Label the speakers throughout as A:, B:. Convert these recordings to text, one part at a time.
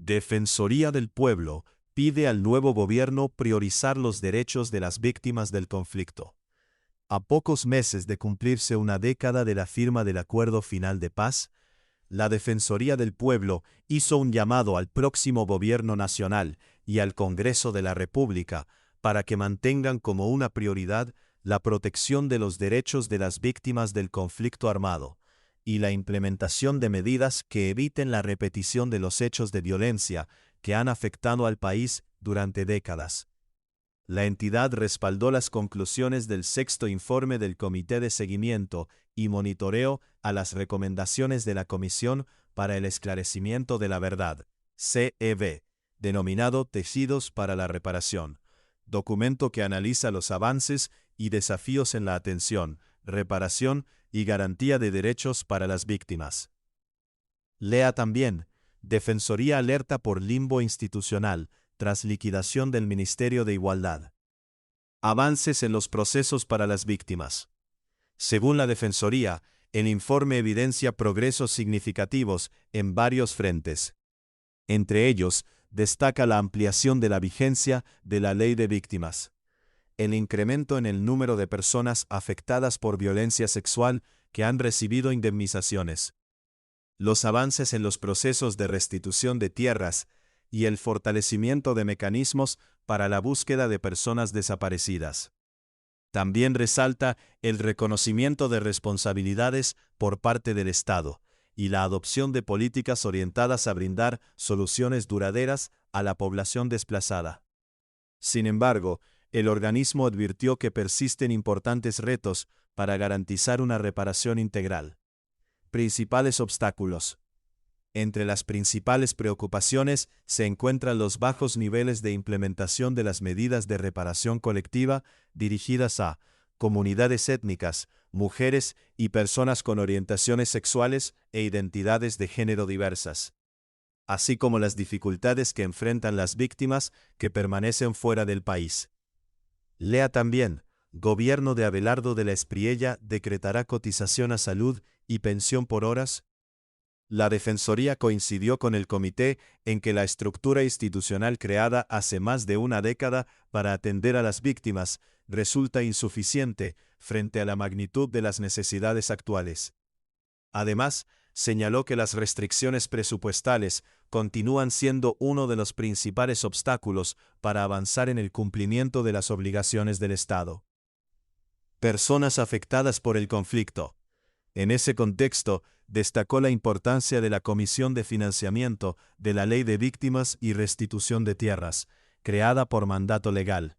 A: Defensoría del Pueblo pide al nuevo gobierno priorizar los derechos de las víctimas del conflicto. A pocos meses de cumplirse una década de la firma del Acuerdo Final de Paz, la Defensoría del Pueblo hizo un llamado al próximo Gobierno Nacional y al Congreso de la República para que mantengan como una prioridad la protección de los derechos de las víctimas del conflicto armado y la implementación de medidas que eviten la repetición de los hechos de violencia que han afectado al país durante décadas. La entidad respaldó las conclusiones del sexto informe del Comité de Seguimiento y Monitoreo a las recomendaciones de la Comisión para el Esclarecimiento de la Verdad, CEV, denominado Tejidos para la Reparación, documento que analiza los avances y desafíos en la atención, reparación y garantía de derechos para las víctimas. Lea también, Defensoría alerta por limbo institucional tras liquidación del Ministerio de Igualdad. Avances en los procesos para las víctimas. Según la Defensoría, el informe evidencia progresos significativos en varios frentes. Entre ellos, destaca la ampliación de la vigencia de la Ley de Víctimas, el incremento en el número de personas afectadas por violencia sexual que han recibido indemnizaciones, los avances en los procesos de restitución de tierras y el fortalecimiento de mecanismos para la búsqueda de personas desaparecidas. También resalta el reconocimiento de responsabilidades por parte del Estado y la adopción de políticas orientadas a brindar soluciones duraderas a la población desplazada. Sin embargo, el organismo advirtió que persisten importantes retos para garantizar una reparación integral. Principales obstáculos. Entre las principales preocupaciones se encuentran los bajos niveles de implementación de las medidas de reparación colectiva dirigidas a comunidades étnicas, mujeres y personas con orientaciones sexuales e identidades de género diversas, así como las dificultades que enfrentan las víctimas que permanecen fuera del país. Lea también, Gobierno de Abelardo de la Espriella decretará cotización a salud y pensión por horas. La Defensoría coincidió con el Comité en que la estructura institucional creada hace más de una década para atender a las víctimas resulta insuficiente frente a la magnitud de las necesidades actuales. Además, señaló que las restricciones presupuestales continúan siendo uno de los principales obstáculos para avanzar en el cumplimiento de las obligaciones del Estado. Personas afectadas por el conflicto. En ese contexto, destacó la importancia de la Comisión de Financiamiento de la Ley de Víctimas y Restitución de Tierras, creada por mandato legal,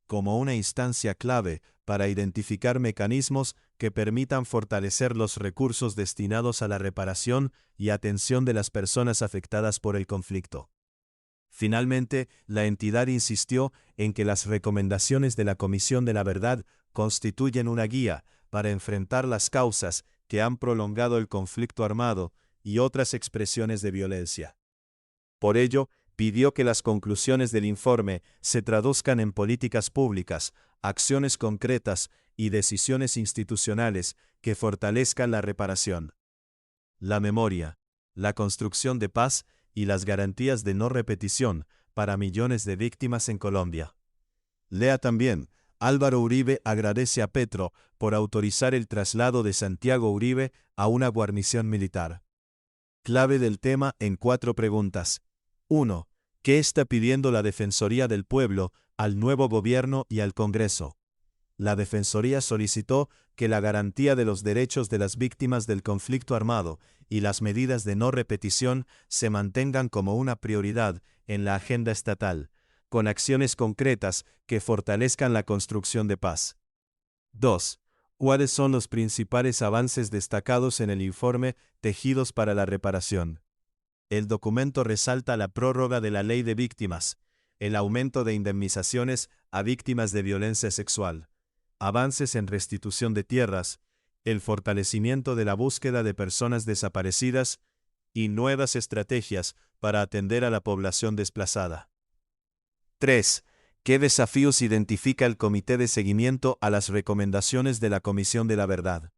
A: como una instancia clave para identificar mecanismos que permitan fortalecer los recursos destinados a la reparación y atención de las personas afectadas por el conflicto. Finalmente, la entidad insistió en que las recomendaciones de la Comisión de la Verdad constituyen una guía para enfrentar las causas que han prolongado el conflicto armado y otras expresiones de violencia. Por ello, pidió que las conclusiones del informe se traduzcan en políticas públicas, acciones concretas y decisiones institucionales que fortalezcan la reparación, la memoria, la construcción de paz y las garantías de no repetición para millones de víctimas en Colombia. Lea también, Álvaro Uribe agradece a Petro por autorizar el traslado de Santiago Uribe a una guarnición militar. Clave del tema en 4 preguntas. 1. ¿Qué está pidiendo la Defensoría del Pueblo al nuevo gobierno y al Congreso? La Defensoría solicitó que la garantía de los derechos de las víctimas del conflicto armado y las medidas de no repetición se mantengan como una prioridad en la agenda estatal, con acciones concretas que fortalezcan la construcción de paz. 2. ¿Cuáles son los principales avances destacados en el informe Tejidos para la Reparación? El documento resalta la prórroga de la Ley de Víctimas, el aumento de indemnizaciones a víctimas de violencia sexual, avances en restitución de tierras, el fortalecimiento de la búsqueda de personas desaparecidas y nuevas estrategias para atender a la población desplazada. 3. ¿Qué desafíos identifica el Comité de Seguimiento a las recomendaciones de la Comisión de la Verdad?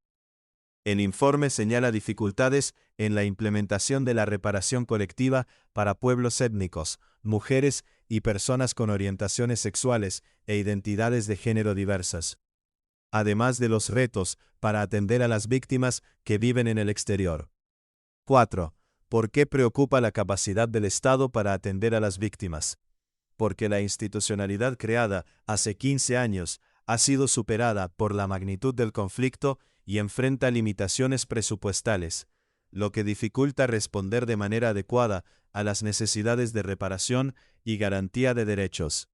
A: El informe señala dificultades en la implementación de la reparación colectiva para pueblos étnicos, mujeres y personas con orientaciones sexuales e identidades de género diversas, además de los retos para atender a las víctimas que viven en el exterior. 4. ¿Por qué preocupa la capacidad del Estado para atender a las víctimas? Porque la institucionalidad creada hace 15 años ha sido superada por la magnitud del conflicto y enfrenta limitaciones presupuestales, lo que dificulta responder de manera adecuada a las necesidades de reparación y garantía de derechos.